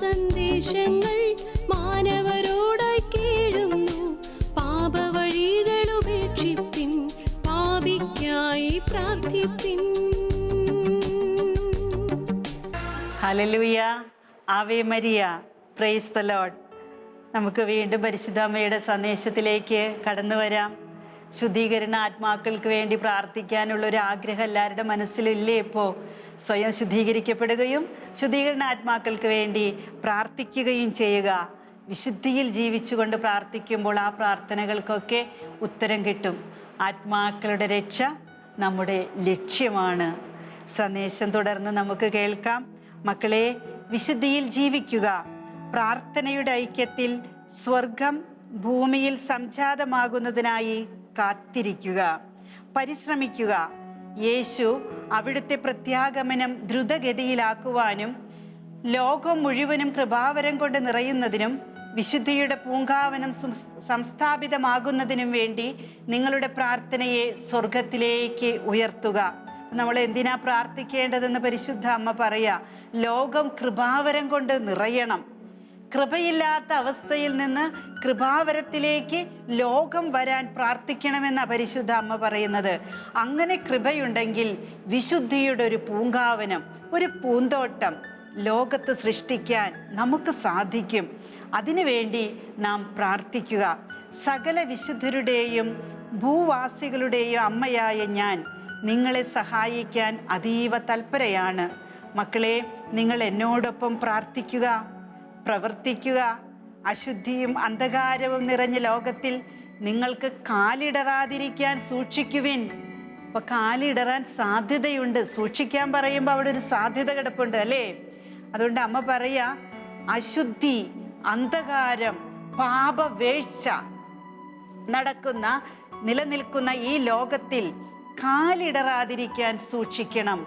സന്ദേശങ്ങൾ മാനവരോടായി കേഴുന്നു. പാപവഴികളുപേക്ഷിപ്പിൻ, പാപിക്കായി പ്രാർത്ഥിപ്പിൻ. ഹല്ലേലൂയ, ആവേ മരിയ, പ്രൈസ് ദി ലോർഡ്. നമുക്ക് വീണ്ടും പരിശുദ്ധമ്മയുടെ സന്ദേശത്തിലേക്ക് കടന്നു വരാം. ശുദ്ധീകരണ ആത്മാക്കൾക്ക് വേണ്ടി പ്രാർത്ഥിക്കാനുള്ളൊരു ആഗ്രഹം എല്ലാവരുടെ മനസ്സിലില്ലേ? ഇപ്പോൾ സ്വയം ശുദ്ധീകരിക്കപ്പെടുകയും ശുദ്ധീകരണ ആത്മാക്കൾക്ക് വേണ്ടി പ്രാർത്ഥിക്കുകയും ചെയ്യുക. വിശുദ്ധിയിൽ ജീവിച്ചുകൊണ്ട് പ്രാർത്ഥിക്കുമ്പോൾ ആ പ്രാർത്ഥനകൾക്കൊക്കെ ഉത്തരം കിട്ടും. ആത്മാക്കളുടെ രക്ഷ നമ്മുടെ ലക്ഷ്യമാണ്. സന്ദേശം തുടർന്ന് നമുക്ക് കേൾക്കാം. മക്കളെ, വിശുദ്ധിയിൽ ജീവിക്കുക. പ്രാർത്ഥനയുടെ ഐക്യത്തിൽ സ്വർഗം ഭൂമിയിൽ സംജാതമാകുന്നതിനായി കാത്തിരിക്കുക, പരിശ്രമിക്കുക. യേശു അവിടുത്തെ പ്രത്യാഗമനം ദ്രുതഗതിയിലാക്കുവാനും ലോകം മുഴുവനും കൃപാവരം കൊണ്ട് നിറയുന്നതിനും വിശുദ്ധിയുടെ പൂങ്കാവനം സംസ്ഥാപിതമാകുന്നതിനും വേണ്ടി നിങ്ങളുടെ പ്രാർത്ഥനയെ സ്വർഗത്തിലേക്ക് ഉയർത്തുക. നമ്മൾ എന്തിനാ പ്രാർത്ഥിക്കേണ്ടതെന്ന് പരിശുദ്ധ അമ്മ പറയാ. ലോകം കൃപാവരം കൊണ്ട് നിറയണം. കൃപയില്ലാത്ത അവസ്ഥയിൽ നിന്ന് കൃപാവരത്തിലേക്ക് ലോകം വരാൻ പ്രാർത്ഥിക്കണമെന്ന പരിശുദ്ധ അമ്മ പറയുന്നത്. അങ്ങനെ കൃപയുണ്ടെങ്കിൽ വിശുദ്ധിയുടെ ഒരു പൂങ്കാവനം, ഒരു പൂന്തോട്ടം ലോകത്ത് സൃഷ്ടിക്കാൻ നമുക്ക് സാധിക്കും. അതിനുവേണ്ടി നാം പ്രാർത്ഥിക്കുക. സകല വിശുദ്ധരുടെയും ഭൂവാസികളുടെയും അമ്മയായ ഞാൻ നിങ്ങളെ സഹായിക്കാൻ അതീവ തൽപരയാണ്. മക്കളെ, നിങ്ങൾ എന്നോടൊപ്പം പ്രാർത്ഥിക്കുക, പ്രവർത്തിക്കുക. അശുദ്ധിയും അന്ധകാരവും നിറഞ്ഞ ലോകത്തിൽ നിങ്ങൾക്ക് കാലിടറാതിരിക്കാൻ സൂക്ഷിക്കുവിൻ. അപ്പൊ കാലിടറാൻ സാധ്യതയുണ്ട്. സൂക്ഷിക്കാൻ പറയുമ്പോൾ അവിടെ ഒരു സാധ്യത കിടപ്പുണ്ട്, അല്ലേ? അതുകൊണ്ട് അമ്മ പറയാ, അശുദ്ധി, അന്ധകാരം, പാപവേഴ്ച നിലനിൽക്കുന്ന ഈ ലോകത്തിൽ കാലിടറാതിരിക്കാൻ സൂക്ഷിക്കണം.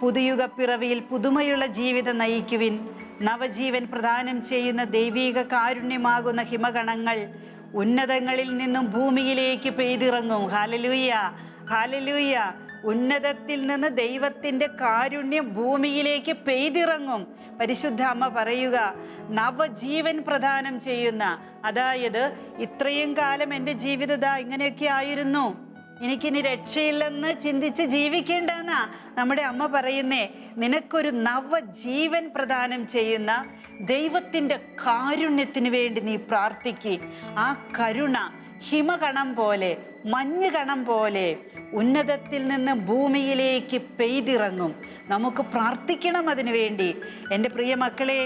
പുതുയുഗ പിറവിയിൽ പുതുമയുള്ള ജീവിതം നയിക്കുവിൻ. നവജീവൻ പ്രദാനം ചെയ്യുന്ന ദൈവീക കാരുണ്യമാകുന്ന ഹിമഗണങ്ങൾ ഉന്നതങ്ങളിൽ നിന്നും ഭൂമിയിലേക്ക് പെയ്തിറങ്ങും. Hallelujah, hallelujah. ഉന്നതത്തിൽ നിന്ന് ദൈവത്തിൻ്റെ കാരുണ്യം ഭൂമിയിലേക്ക് പെയ്തിറങ്ങും. പരിശുദ്ധ അമ്മ പറയുക, നവജീവൻ പ്രദാനം ചെയ്യുന്ന, അതായത് ഇത്രയും കാലം എൻ്റെ ജീവിതം ഇങ്ങനെയൊക്കെ ആയിരുന്നു, എനിക്കിനി രക്ഷയില്ലെന്ന് ചിന്തിച്ച് ജീവിക്കേണ്ടെന്നാ നമ്മുടെ അമ്മ പറയുന്നേ. നിനക്കൊരു നവജീവൻ പ്രദാനം ചെയ്യുന്ന ദൈവത്തിൻ്റെ കാരുണ്യത്തിന് വേണ്ടി നീ പ്രാർത്ഥിക്ക്. ആ കരുണ ഹിമകണം പോലെ, മഞ്ഞുകണം പോലെ ഉന്നതത്തിൽ നിന്ന് ഭൂമിയിലേക്ക് പെയ്തിറങ്ങും. നമുക്ക് പ്രാർത്ഥിക്കണം അതിനു വേണ്ടി. എൻ്റെ പ്രിയ മക്കളെ,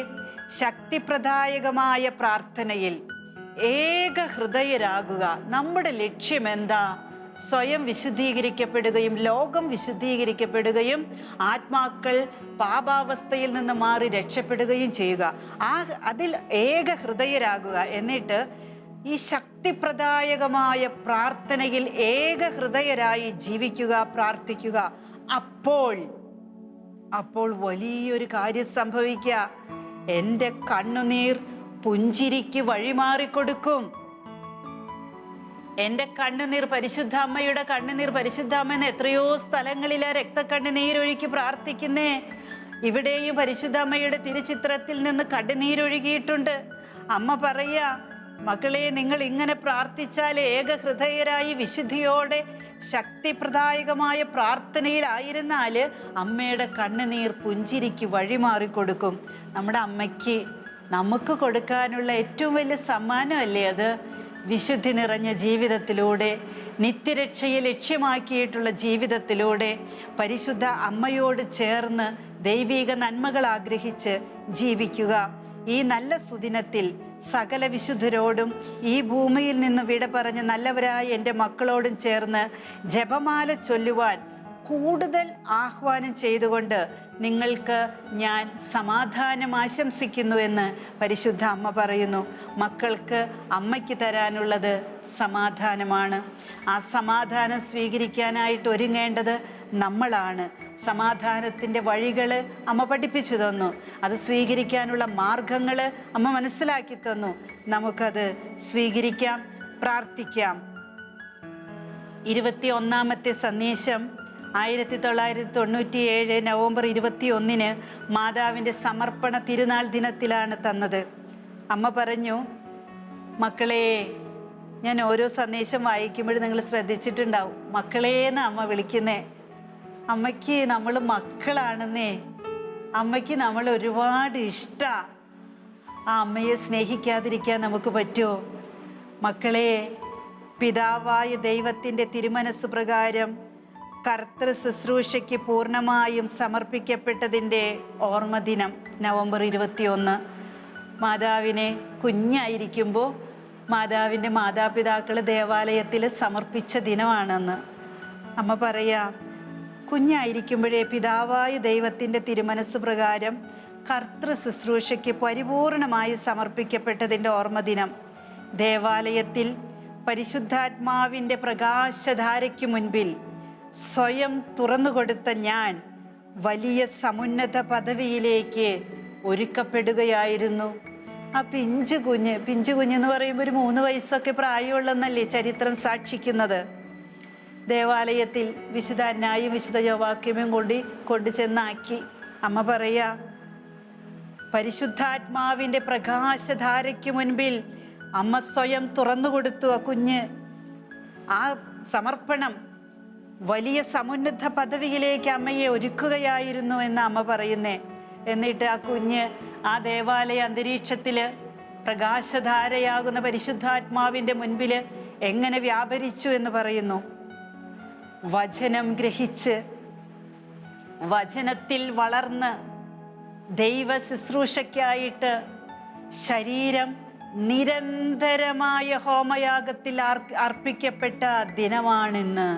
ശക്തിപ്രദായകമായ പ്രാർത്ഥനയിൽ ഏക ഹൃദയരാകുക. നമ്മുടെ ലക്ഷ്യം എന്താ? സ്വയം വിശുദ്ധീകരിക്കപ്പെടുകയും ലോകം വിശുദ്ധീകരിക്കപ്പെടുകയും ആത്മാക്കൾ പാപാവസ്ഥയിൽ നിന്ന് മാറി രക്ഷപ്പെടുകയും ചെയ്യുക. അതിൽ ഏക ഹൃദയരാകുക. എന്നിട്ട് ഈ ശക്തിപ്രദായകമായ പ്രാർത്ഥനയിൽ ഏക ഹൃദയരായി ജീവിക്കുക, പ്രാർത്ഥിക്കുക. അപ്പോൾ വലിയൊരു കാര്യം സംഭവിക്കുക. എൻ്റെ കണ്ണുനീർ പുഞ്ചിരിക്ക് വഴിമാറിക്കൊടുക്കും. എൻ്റെ കണ്ണുനീർ, പരിശുദ്ധ അമ്മയുടെ കണ്ണുനീർ, പരിശുദ്ധ അമ്മ എത്രയോ സ്ഥലങ്ങളിലാ രക്തക്കണ്ണുനീരൊഴുക്കി പ്രാർത്ഥിക്കുന്നേ. ഇവിടെയും പരിശുദ്ധ അമ്മയുടെ തിരുച്ചിത്രത്തിൽ നിന്ന് കണ്ണുനീരൊഴുകിയിട്ടുണ്ട്. അമ്മ പറയാ, മക്കളെ, നിങ്ങൾ ഇങ്ങനെ പ്രാർത്ഥിച്ചാൽ ഏക ഹൃദയരായി വിശുദ്ധിയോടെ ശക്തിപ്രദായകമായ പ്രാർത്ഥനയിലായിരുന്നാൽ അമ്മയുടെ കണ്ണുനീർ പുഞ്ചിരിക്ക് വഴിമാറിക്കൊടുക്കും. നമ്മുടെ അമ്മയ്ക്ക് നമുക്ക് കൊടുക്കാനുള്ള ഏറ്റവും വലിയ സമ്മാനമല്ലേ അത്? വിശുദ്ധി നിറഞ്ഞ ജീവിതത്തിലൂടെ, നിത്യരക്ഷയെ ലക്ഷ്യമാക്കിയിട്ടുള്ള ജീവിതത്തിലൂടെ, പരിശുദ്ധ അമ്മയോട് ചേർന്ന് ദൈവിക നന്മകൾ ആഗ്രഹിച്ച് ജീവിക്കുക. ഈ നല്ല സുദിനത്തിൽ സകല വിശുദ്ധരോടും ഈ ഭൂമിയിൽ നിന്ന് വിട പറഞ്ഞ് നല്ലവരായ എൻ്റെ മക്കളോടും ചേർന്ന് ജപമാല ചൊല്ലുവാൻ കൂടുതൽ ആഹ്വാനം ചെയ്തുകൊണ്ട് നിങ്ങൾക്ക് ഞാൻ സമാധാനം ആശംസിക്കുന്നു എന്ന് പരിശുദ്ധ അമ്മ പറയുന്നു. മക്കൾക്ക് അമ്മയ്ക്ക് തരാനുള്ളത് സമാധാനമാണ്. ആ സമാധാനം സ്വീകരിക്കാനായിട്ട് ഒരുങ്ങേണ്ടത് നമ്മളാണ്. സമാധാനത്തിൻ്റെ വഴികൾ അമ്മ പഠിപ്പിച്ചു തന്നു. അത് സ്വീകരിക്കാനുള്ള മാർഗങ്ങൾ അമ്മ മനസ്സിലാക്കി തന്നു. നമുക്കത് സ്വീകരിക്കാം, പ്രാർത്ഥിക്കാം. 21-ാമത്തെ സന്ദേശം 1997 നവംബർ 21 മാതാവിൻ്റെ സമർപ്പണ തിരുനാൾ ദിനത്തിലാണ് തന്നത്. അമ്മ പറഞ്ഞു, മക്കളെ, ഞാൻ ഓരോ സന്ദേശം വായിക്കുമ്പോഴും നിങ്ങൾ ശ്രദ്ധിച്ചിട്ടുണ്ടാവും, മക്കളേന്ന് അമ്മ വിളിക്കുന്നേ. അമ്മയ്ക്ക് നമ്മൾ മക്കളാണെന്നേ. അമ്മയ്ക്ക് നമ്മൾ ഒരുപാട് ഇഷ്ടമാണ്. ആ അമ്മയെ സ്നേഹിക്കാതിരിക്കാൻ നമുക്ക് പറ്റുമോ? മക്കളെ, പിതാവായ ദൈവത്തിൻ്റെ തിരുമനസ് പ്രകാരം കർത്തൃ ശുശ്രൂഷയ്ക്ക് പൂർണ്ണമായും സമർപ്പിക്കപ്പെട്ടതിൻ്റെ ഓർമ്മ ദിനം നവംബർ 21. മാതാവിനെ കുഞ്ഞായിരിക്കുമ്പോൾ മാതാവിൻ്റെ മാതാപിതാക്കൾ ദേവാലയത്തിൽ സമർപ്പിച്ച ദിനമാണെന്ന് അമ്മ പറയാം. കുഞ്ഞായിരിക്കുമ്പോഴേ പിതാവായ ദൈവത്തിൻ്റെ തിരുമനസ് പ്രകാരം കർത്തൃ ശുശ്രൂഷയ്ക്ക് പരിപൂർണമായി സമർപ്പിക്കപ്പെട്ടതിൻ്റെ ഓർമ്മ ദിനം ദേവാലയത്തിൽ പരിശുദ്ധാത്മാവിൻ്റെ പ്രകാശധാരയ്ക്ക് മുൻപിൽ സ്വയം തുറന്നുകൊടുത്ത ഞാൻ വലിയ സമുന്നത പദവിയിലേക്ക് ഒരുക്കപ്പെടുകയായിരുന്നു. ആ പിഞ്ചു കുഞ്ഞെന്ന് പറയുമ്പോൾ ഒരു 3 വയസ്സൊക്കെ പ്രായമുള്ളെന്നല്ലേ ചരിത്രം സാക്ഷിക്കുന്നത്. ദേവാലയത്തിൽ വിശുദ്ധ അന്നായും വിശുദ്ധ യോവാക്യമും കൊണ്ടു ചെന്നാക്കി. അമ്മ പറയാ, പരിശുദ്ധാത്മാവിൻ്റെ പ്രകാശധാരയ്ക്ക് മുൻപിൽ അമ്മ സ്വയം തുറന്നുകൊടുത്തു. ആ കുഞ്ഞ് ആ സമർപ്പണം വലിയ സമുന്നത പദവിയിലേക്ക് അമ്മയെ ഒരുക്കുകയായിരുന്നു എന്ന് അമ്മ പറയുന്നേ. എന്നിട്ട് ആ കുഞ്ഞ് ആ ദേവാലയ അന്തരീക്ഷത്തിൽ പ്രകാശധാരയാകുന്ന പരിശുദ്ധാത്മാവിൻ്റെ മുൻപിൽ എങ്ങനെ വ്യാപരിച്ചു എന്ന് പറയുന്നു. വചനം ഗ്രഹിച്ച് വചനത്തിൽ വളർന്ന് ദൈവ ശുശ്രൂഷയ്ക്കായിട്ട് ശരീരം നിരന്തരമായ ഹോമയാഗത്തിൽ അർപ്പിക്കപ്പെട്ട ദിനമാണിന്ന്.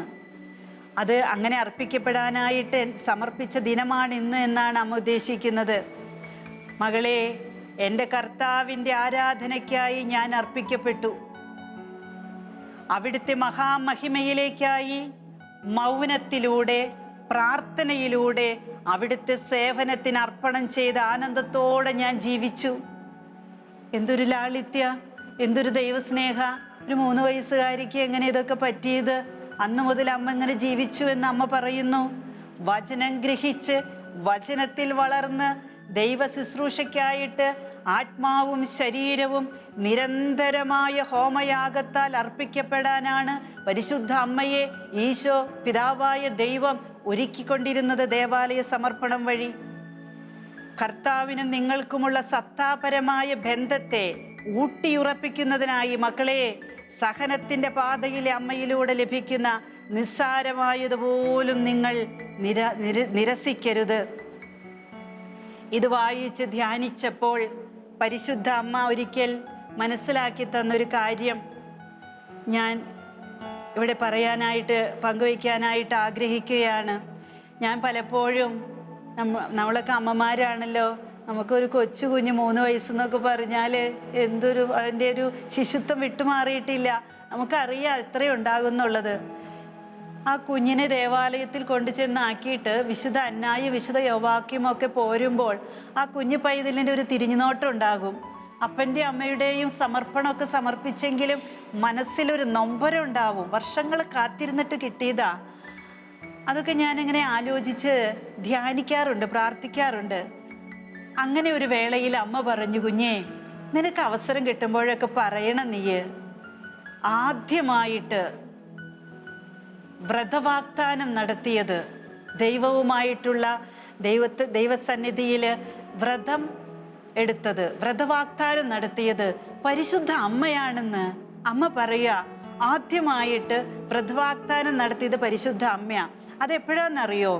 അത് അങ്ങനെ അർപ്പിക്കപ്പെടാനായിട്ട് സമർപ്പിച്ച ദിനമാണിന്ന് എന്നാണ് അമ്മ ഉദ്ദേശിക്കുന്നത്. മകളെ, എൻ്റെ കർത്താവിൻ്റെ ആരാധനയ്ക്കായി ഞാൻ അർപ്പിക്കപ്പെട്ടു. അവിടുത്തെ മഹാമഹിമയിലേക്കായി മൗനത്തിലൂടെ പ്രാർത്ഥനയിലൂടെ അവിടുത്തെ സേവനത്തിന് അർപ്പണം ചെയ്ത് ആനന്ദത്തോടെ ഞാൻ ജീവിച്ചു. എന്തൊരു ലാളിത്യ, എന്തൊരു ദൈവസ്നേഹ. ഒരു 3 വയസ്സുകാരിക്ക് എങ്ങനെ ഇതൊക്കെ പറ്റിയത്? അന്നു മുതൽ അമ്മ ഇങ്ങനെ ജീവിച്ചു എന്ന് അമ്മ പറയുന്നു. വചനം ഗ്രഹിച്ച് വചനത്തിൽ വളർന്ന് ദൈവ ശുശ്രൂഷയ്ക്കായിട്ട് ആത്മാവും ശരീരവും നിരന്തരമായ ഹോമയാഗത്താൽ അർപ്പിക്കപ്പെടാനാണ് പരിശുദ്ധ അമ്മയെ ഈശോ പിതാവായ ദൈവം ഒരുക്കിക്കൊണ്ടിരുന്നത് ദേവാലയ സമർപ്പണം വഴി. കർത്താവിനും നിങ്ങൾക്കുമുള്ള സത്താപരമായ ബന്ധത്തെ ഊട്ടിയുറപ്പിക്കുന്നതിനായി മക്കളെ, സഹനത്തിൻ്റെ പാതയിലെ അമ്മയിലൂടെ ലഭിക്കുന്ന നിസ്സാരമായതുപോലും നിങ്ങൾ നിരസിക്കരുത്. ഇത് വായിച്ച് ധ്യാനിച്ചപ്പോൾ പരിശുദ്ധ അമ്മ ഒരിക്കൽ മനസ്സിലാക്കി തന്നൊരു കാര്യം ഞാൻ ഇവിടെ പങ്കുവയ്ക്കാനായിട്ട് ആഗ്രഹിക്കുകയാണ്. ഞാൻ പലപ്പോഴും നമ്മളൊക്കെ അമ്മമാരാണല്ലോ, നമുക്കൊരു കൊച്ചു കുഞ്ഞ് 3 വയസ്സെന്നൊക്കെ പറഞ്ഞാൽ അതിൻ്റെ ഒരു ശിശുത്വം വിട്ടുമാറിയിട്ടില്ല. നമുക്കറിയാം എത്രയും ഉണ്ടാകുന്നുള്ളത്. ആ കുഞ്ഞിനെ ദേവാലയത്തിൽ കൊണ്ടു ചെന്നാക്കിയിട്ട് വിശുദ്ധ അന്നായും വിശുദ്ധ യോവാക്യമൊക്കെ പോരുമ്പോൾ ആ കുഞ്ഞു പൈതലിൻ്റെ ഒരു തിരിഞ്ഞുനോട്ടം ഉണ്ടാകും. അപ്പൻ്റെ അമ്മയുടെയും സമർപ്പണമൊക്കെ സമർപ്പിച്ചെങ്കിലും മനസ്സിലൊരു നൊമ്പരം ഉണ്ടാവും. വർഷങ്ങൾ കാത്തിരുന്നിട്ട് കിട്ടിയതാ. അതൊക്കെ ഞാനിങ്ങനെ ആലോചിച്ച് ധ്യാനിക്കാറുണ്ട്, പ്രാർത്ഥിക്കാറുണ്ട്. അങ്ങനെ ഒരു വേളയിൽ അമ്മ പറഞ്ഞു, കുഞ്ഞേ, നിനക്ക് അവസരം കിട്ടുമ്പോഴൊക്കെ പറയണം, നീ ആദ്യമായിട്ട് വ്രതവാഗ്ദാനം നടത്തിയത്, ദൈവവുമായിട്ടുള്ള ദൈവസന്നിധിയിൽ വ്രതം എടുത്തത്, വ്രതവാഗ്ദാനം നടത്തിയത് പരിശുദ്ധ അമ്മയാണെന്ന് അമ്മ പറയുക. ആദ്യമായിട്ട് വ്രതവാഗ്ദാനം നടത്തിയത് പരിശുദ്ധ അമ്മയാ. അതെപ്പോഴാണെന്നറിയോ?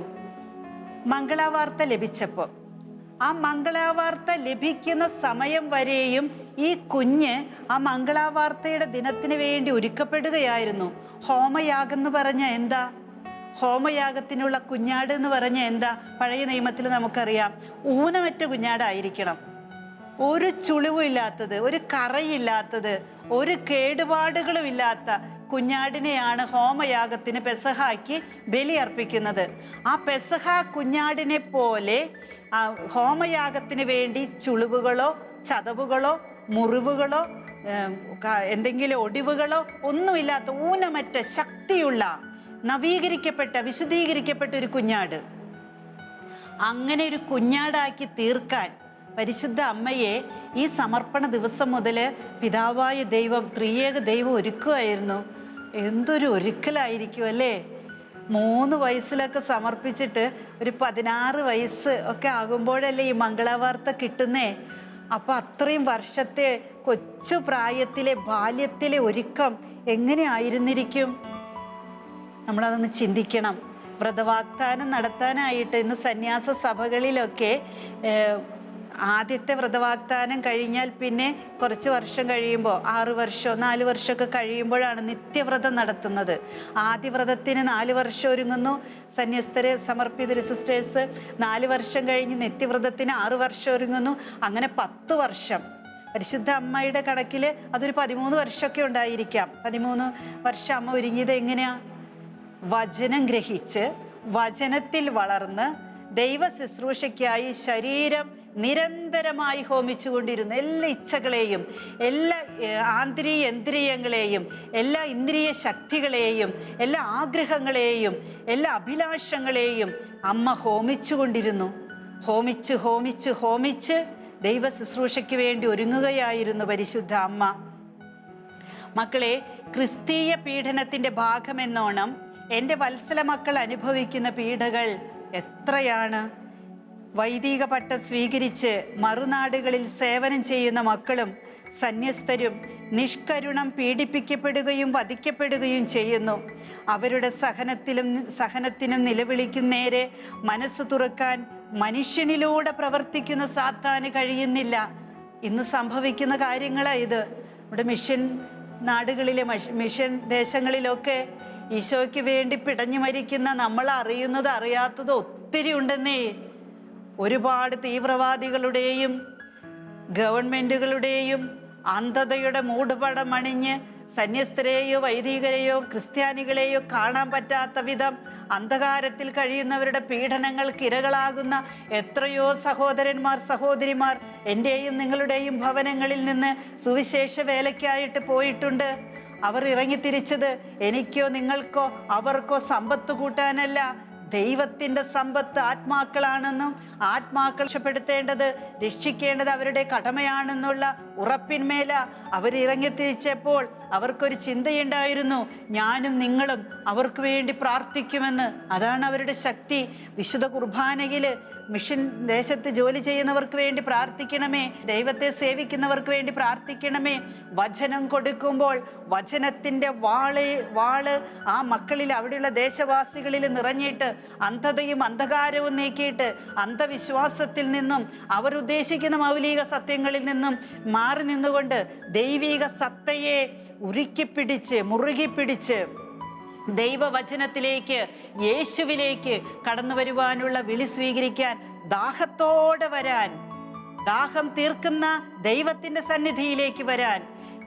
മംഗളവാർത്ത ലഭിച്ചപ്പോൾ. ആ മംഗളവാർത്ത ലഭിക്കുന്ന സമയം വരെയും ഈ കുഞ്ഞ് ആ മംഗളവാർത്തയുടെ ദിനത്തിന് വേണ്ടി ഒരുക്കപ്പെടുകയായിരുന്നു. ഹോമയാഗം എന്ന് പറഞ്ഞ എന്താ? ഹോമയാഗത്തിനുള്ള കുഞ്ഞാട് എന്ന് പറഞ്ഞ എന്താ? പഴയ നിയമത്തിൽ നമുക്കറിയാം, ഊനമറ്റ കുഞ്ഞാടായിരിക്കണം. ഒരു ചുളിവും ഇല്ലാത്തത്, ഒരു കറയില്ലാത്തത്, ഒരു കേടുപാടുകളും ഇല്ലാത്ത കുഞ്ഞാടിനെയാണ് ഹോമയാഗത്തിന് പെസഹാക്കി ബലി അർപ്പിക്കുന്നത്. ആ പെസഹ കുഞ്ഞാടിനെ പോലെ ഹോമയാഗത്തിന് വേണ്ടി ചുളിവുകളോ ചതവുകളോ മുറിവുകളോ എന്തെങ്കിലും ഒടിവുകളോ ഒന്നുമില്ലാത്ത ഊനമറ്റ ശക്തിയുള്ള നവീകരിക്കപ്പെട്ട വിശുദ്ധീകരിക്കപ്പെട്ട ഒരു കുഞ്ഞാട്. അങ്ങനെ ഒരു കുഞ്ഞാടാക്കി തീർക്കാൻ പരിശുദ്ധ അമ്മയെ ഈ സമർപ്പണ ദിവസം മുതൽ പിതാവായ ദൈവം, ത്രിയേക ദൈവം ഒരുക്കുമായിരുന്നു. എന്തൊരു ഒരുക്കലായിരിക്കും അല്ലേ? 3 വയസ്സിലൊക്കെ സമർപ്പിച്ചിട്ട് ഒരു 16 വയസ്സ് ഒക്കെ ആകുമ്പോഴല്ലേ ഈ മംഗളവാർത്ത കിട്ടുന്നേ. അപ്പം അത്രയും വർഷത്തെ കൊച്ചു പ്രായത്തിലെ ബാല്യത്തിലെ ഒരുക്കം എങ്ങനെ ആയിരുന്നിരിക്കും? നമ്മളതൊന്ന് ചിന്തിക്കണം. വ്രതവാഗ്ദാനം നടത്താനായിട്ട് ഇന്ന് സന്യാസ സഭകളിലൊക്കെ ആദ്യത്തെ വ്രതവാഗ്ദാനം കഴിഞ്ഞാൽ പിന്നെ കുറച്ച് വർഷം കഴിയുമ്പോൾ 6 വർഷം 4 വർഷമൊക്കെ കഴിയുമ്പോഴാണ് നിത്യവ്രതം നടത്തുന്നത്. ആദ്യ വ്രതത്തിന് 4 വർഷം ഒരുങ്ങുന്നു സന്യസ്തരെ, സമർപ്പിതര്, സിസ്റ്റേഴ്സ്. 4 വർഷം കഴിഞ്ഞ് നിത്യവ്രതത്തിന് 6 വർഷം ഒരുങ്ങുന്നു. അങ്ങനെ 10 വർഷം. പരിശുദ്ധ അമ്മയുടെ കണക്കിൽ അതൊരു 13 വർഷമൊക്കെ ഉണ്ടായിരിക്കാം. 13 വർഷം അമ്മ ഒരുങ്ങിയത് എങ്ങനെയാ? വചനം ഗ്രഹിച്ച് വചനത്തിൽ വളർന്ന് ദൈവ ശുശ്രൂഷയ്ക്കായി ശരീരം നിരന്തരമായി ഹോമിച്ചുകൊണ്ടിരുന്നു. എല്ലാ ഇച്ഛകളെയും, എല്ലാ ആന്തരിക ഇന്ദ്രിയങ്ങളെയും, എല്ലാ ഇന്ദ്രിയ ശക്തികളെയും, എല്ലാ ആഗ്രഹങ്ങളെയും, എല്ലാ അഭിലാഷങ്ങളെയും അമ്മ ഹോമിച്ചുകൊണ്ടിരുന്നു. ഹോമിച്ച് ഹോമിച്ച് ഹോമിച്ച് ദൈവ ശുശ്രൂഷയ്ക്ക് വേണ്ടി ഒരുങ്ങുകയായിരുന്നു പരിശുദ്ധ അമ്മ. മക്കളെ, ക്രിസ്തീയ പീഡനത്തിൻ്റെ ഭാഗമെന്നോണം എൻ്റെ വത്സല മക്കൾ അനുഭവിക്കുന്ന പീഡകൾ എത്രയാണ്! വൈദിക പട്ടം സ്വീകരിച്ച് മറുനാടുകളിൽ സേവനം ചെയ്യുന്ന മക്കളും സന്യസ്തരും നിഷ്കരുണം പീഡിപ്പിക്കപ്പെടുകയും വധിക്കപ്പെടുകയും ചെയ്യുന്നു. അവരുടെ സഹനത്തിനും നിലവിളിക്കും നേരെ മനസ്സ് തുറക്കാൻ മനുഷ്യനിലൂടെ പ്രവർത്തിക്കുന്ന സാത്താന് കഴിയുന്നില്ല. ഇന്ന് സംഭവിക്കുന്ന കാര്യങ്ങളാണ് ഇത്. ഇവിടെ മിഷൻ നാടുകളിലെ, മിഷൻ ദേശങ്ങളിലൊക്കെ ഈശോയ്ക്ക് വേണ്ടി പിടഞ്ഞു മരിക്കുന്ന, നമ്മൾ അറിയുന്നത് അറിയാത്തത് ഒത്തിരി ഉണ്ടെന്നേ. ഒരുപാട് തീവ്രവാദികളുടെയും ഗവൺമെൻറ്റുകളുടെയും അന്ധതയുടെ മൂടുപടം അണിഞ്ഞ് സന്യസ്തരെയോ വൈദികരെയോ ക്രിസ്ത്യാനികളെയോ കാണാൻ പറ്റാത്ത വിധം അന്ധകാരത്തിൽ കഴിയുന്നവരുടെ പീഡനങ്ങൾക്ക് ഇരകളാകുന്ന എത്രയോ സഹോദരന്മാർ, സഹോദരിമാർ എൻ്റെയും നിങ്ങളുടെയും ഭവനങ്ങളിൽ നിന്ന് സുവിശേഷ വേലയ്ക്കായിട്ട് പോയിട്ടുണ്ട്. അവർ ഇറങ്ങിത്തിരിച്ചത് എനിക്കോ നിങ്ങൾക്കോ അവർക്കോ സമ്പത്ത് കൂട്ടാനല്ല, ദൈവത്തിൻ്റെ സമ്പത്ത് ആത്മാക്കളാണെന്നും ആത്മാക്കൾ രക്ഷപ്പെടുത്തേണ്ടത്, രക്ഷിക്കേണ്ടത് അവരുടെ കടമയാണെന്നുള്ള ഉറപ്പിന്മേല അവർ ഇറങ്ങിത്തിരിച്ചപ്പോൾ അവർക്കൊരു ചിന്തയുണ്ടായിരുന്നു, ഞാനും നിങ്ങളും അവർക്ക് വേണ്ടി പ്രാർത്ഥിക്കുമെന്ന്. അതാണ് അവരുടെ ശക്തി. വിശുദ്ധ കുർബാനയിൽ മിഷൻ ദേശത്ത് ജോലി ചെയ്യുന്നവർക്ക് വേണ്ടി പ്രാർത്ഥിക്കണമേ, ദൈവത്തെ സേവിക്കുന്നവർക്ക് വേണ്ടി പ്രാർത്ഥിക്കണമേ. വചനം കൊടുക്കുമ്പോൾ വചനത്തിൻ്റെ വാള് ആ മക്കളിൽ, അവിടെയുള്ള ദേശവാസികളിൽ നിറഞ്ഞിട്ട് അന്ധതയും അന്ധകാരവും നീക്കിയിട്ട് അന്ധവിശ്വാസത്തിൽ നിന്നും അവരുദ്ദേശിക്കുന്ന മൗലിക സത്യങ്ങളിൽ നിന്നും മാറി നിന്നുകൊണ്ട് ദൈവിക സത്തയെ മുറുകി പിടിച്ച് ദൈവവചനത്തിലേക്ക്, യേശുവിലേക്ക് കടന്നു വരുവാനുള്ള വിളി സ്വീകരിക്കാൻ, ദാഹത്തോടെ വരാൻ, ദാഹം തീർക്കുന്ന ദൈവത്തിൻ്റെ സന്നിധിയിലേക്ക് വരാൻ.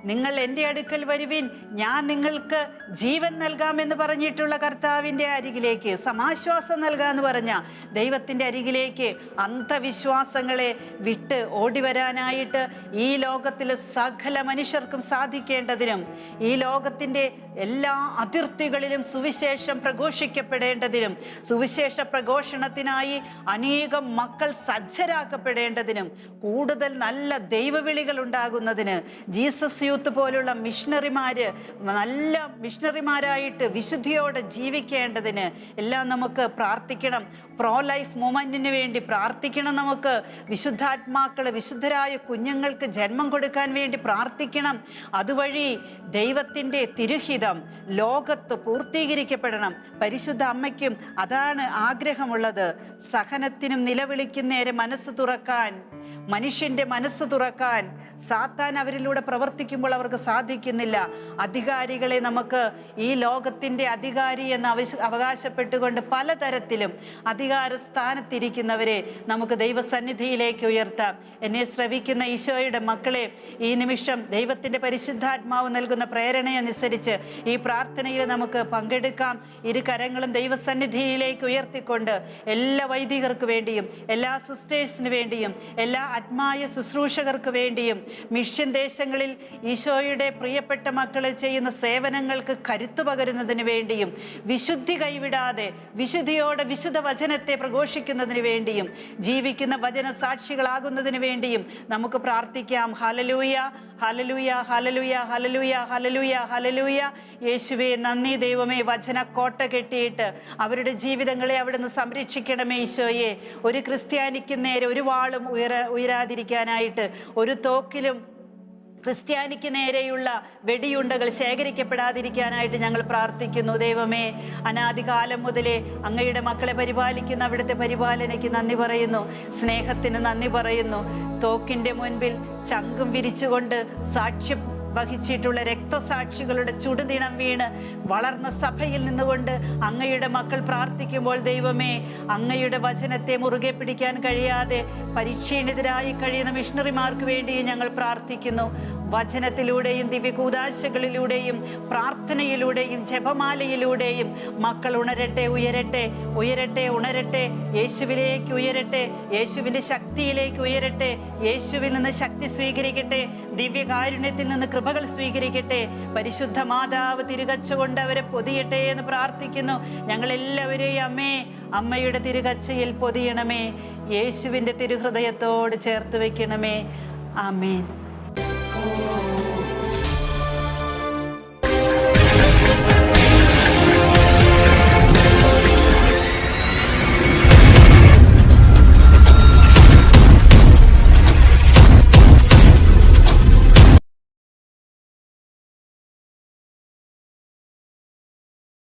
നിങ്ങൾ എൻ്റെ അടുക്കൽ വരുവിൻ, ഞാൻ നിങ്ങൾക്ക് ജീവൻ നൽകാമെന്ന് പറഞ്ഞിട്ടുള്ള കർത്താവിൻ്റെ അരികിലേക്ക്, സമാശ്വാസം നൽകാമെന്ന് പറഞ്ഞ ദൈവത്തിൻ്റെ അരികിലേക്ക് അന്ധവിശ്വാസങ്ങളെ വിട്ട് ഓടി വരാനായിട്ട് ഈ ലോകത്തിലെ സകല മനുഷ്യർക്കും സാധിക്കേണ്ടതിനും, ഈ ലോകത്തിൻ്റെ എല്ലാ അതിർത്തികളിലും സുവിശേഷം പ്രഘോഷിക്കപ്പെടേണ്ടതിനും, സുവിശേഷ പ്രഘോഷണത്തിനായി അനേകം മക്കൾ സജ്ജരാക്കപ്പെടേണ്ടതിനും, കൂടുതൽ നല്ല ദൈവവിളികൾ ഉണ്ടാകുന്നതിന് ജീസസ് യൂത്ത് പോലുള്ള മിഷണറിമാര് നല്ല മിഷണറിമാരായിട്ട് വിശുദ്ധിയോടെ ജീവിക്കേണ്ടതിന് എല്ലാം നമുക്ക് പ്രാർത്ഥിക്കണം. പ്രോ ലൈഫ് മൂവ്മെന്റിന് വേണ്ടി പ്രാർത്ഥിക്കണം. നമുക്ക് വിശുദ്ധാത്മാക്കൾ, വിശുദ്ധരായ കുഞ്ഞുങ്ങൾക്ക് ജന്മം കൊടുക്കാൻ വേണ്ടി പ്രാർത്ഥിക്കണം. അതുവഴി ദൈവത്തിൻ്റെ തിരുഹിതം ലോകത്ത് പൂർത്തീകരിക്കപ്പെടണം. പരിശുദ്ധ അമ്മയ്ക്കും അതാണ് ആഗ്രഹമുള്ളത്. സഹനത്തിനും നിലവിളിക്കും നേരെ മനസ്സ് തുറക്കാൻ, മനുഷ്യൻ്റെ മനസ്സ് തുറക്കാൻ സാത്താൻ അവരിലൂടെ പ്രവർത്തിക്കുമ്പോൾ അവർക്ക് സാധിക്കുന്നില്ല. അധികാരികളെ നമുക്ക് ഈ ലോകത്തിൻ്റെ അധികാരി എന്ന് അവകാശപ്പെട്ടുകൊണ്ട് പലതരത്തിലും അധികാര സ്ഥാനത്തിരിക്കുന്നവരെ നമുക്ക് ദൈവസന്നിധിയിലേക്ക് ഉയർത്താം. എന്നെ ശ്രവിക്കുന്ന ഈശോയുടെ മക്കളെ, ഈ നിമിഷം ദൈവത്തിൻ്റെ പരിശുദ്ധാത്മാവ് നൽകുന്ന പ്രേരണയനുസരിച്ച് ഈ പ്രാർത്ഥനയിൽ നമുക്ക് പങ്കെടുക്കാം. ഇരു കരങ്ങളും ദൈവസന്നിധിയിലേക്ക് ഉയർത്തിക്കൊണ്ട് എല്ലാ വൈദികർക്ക് വേണ്ടിയും, എല്ലാ സിസ്റ്റേഴ്സിന് വേണ്ടിയും, എല്ലാ ആത്മായ ശുശ്രൂഷകർക്ക് വേണ്ടിയും, മിഷൻ ദേശങ്ങളിൽ ഈ ഈശോയുടെ പ്രിയപ്പെട്ട മക്കളെ ചെയ്യുന്ന സേവനങ്ങൾക്ക് കരുത്തു പകരുന്നതിന് വേണ്ടിയും വിശുദ്ധി കൈവിടാതെ വിശുദ്ധിയോടെ വിശുദ്ധ വചനത്തെ പ്രഘോഷിക്കുന്നതിന് വേണ്ടിയും ജീവിക്കുന്ന വചന സാക്ഷികളാകുന്നതിന് വേണ്ടിയും നമുക്ക് പ്രാർത്ഥിക്കാം. Hallelujah, hallelujah, hallelujah, hallelujah, hallelujah, hallelujah. യേശുവേ നന്ദി ദൈവമേ. വചന കോട്ട കെട്ടിയിട്ട് അവരുടെ ജീവിതങ്ങളെ അവിടുന്ന് സംരക്ഷിക്കണമേ ഈശോയെ. ഒരു ക്രിസ്ത്യാനിക്ക് നേരെ ഒരു വാളും ഉയരാതിരിക്കാനായിട്ട്, ഒരു തോക്കിലും ക്രിസ്ത്യാനിക്ക് നേരെയുള്ള വെടിയുണ്ടകൾ ശേഖരിക്കപ്പെടാതിരിക്കാനായിട്ട് ഞങ്ങൾ പ്രാർത്ഥിക്കുന്നു. ദൈവമേ, അനാദികാലം മുതലേ അങ്ങയുടെ മക്കളെ പരിപാലിക്കുന്ന അവിടുത്തെ പരിപാലനയ്ക്ക് നന്ദി പറയുന്നു, സ്നേഹത്തിന് നന്ദി പറയുന്നു. തോക്കിൻ്റെ മുൻപിൽ ചങ്കും വിരിച്ചുകൊണ്ട് സാക്ഷ്യം വഹിച്ചിട്ടുള്ള രക്തസാക്ഷികളുടെ ചുടുതിണം വീണ് വളർന്ന സഭയിൽ നിന്നുകൊണ്ട് അങ്ങയുടെ മക്കൾ പ്രാർത്ഥിക്കുമ്പോൾ ദൈവമേ, അങ്ങയുടെ വചനത്തെ മുറുകെ പിടിക്കാൻ കഴിയാതെ പരിക്ഷീണിതരായി കഴിയുന്ന മിഷണറിമാർക്ക് വേണ്ടി ഞങ്ങൾ പ്രാർത്ഥിക്കുന്നു. വചനത്തിലൂടെയും ദിവ്യകൂദാശകളിലൂടെയും പ്രാർത്ഥനയിലൂടെയും ജപമാലയിലൂടെയും മക്കൾ ഉണരട്ടെ, ഉയരട്ടെ, ഉയരട്ടെ, ഉണരട്ടെ, യേശുവിലേക്ക് ഉയരട്ടെ, യേശുവിൻ്റെ ശക്തിയിലേക്ക് ഉയരട്ടെ, യേശുവിൽ നിന്ന് ശക്തി സ്വീകരിക്കട്ടെ, ദിവ്യകാരുണ്യത്തിൽ നിന്ന് കൃപകൾ സ്വീകരിക്കട്ടെ. പരിശുദ്ധ മാതാവ് തിരുകച്ചുകൊണ്ട് അവരെ പൊതിയട്ടെ എന്ന് പ്രാർത്ഥിക്കുന്നു. ഞങ്ങളെല്ലാവരെയും അമ്മയുടെ തിരുകച്ചയിൽ പൊതിയണമേ, യേശുവിൻ്റെ തിരുഹൃദയത്തോട് ചേർത്ത് വയ്ക്കണമേ. ആമേൻ.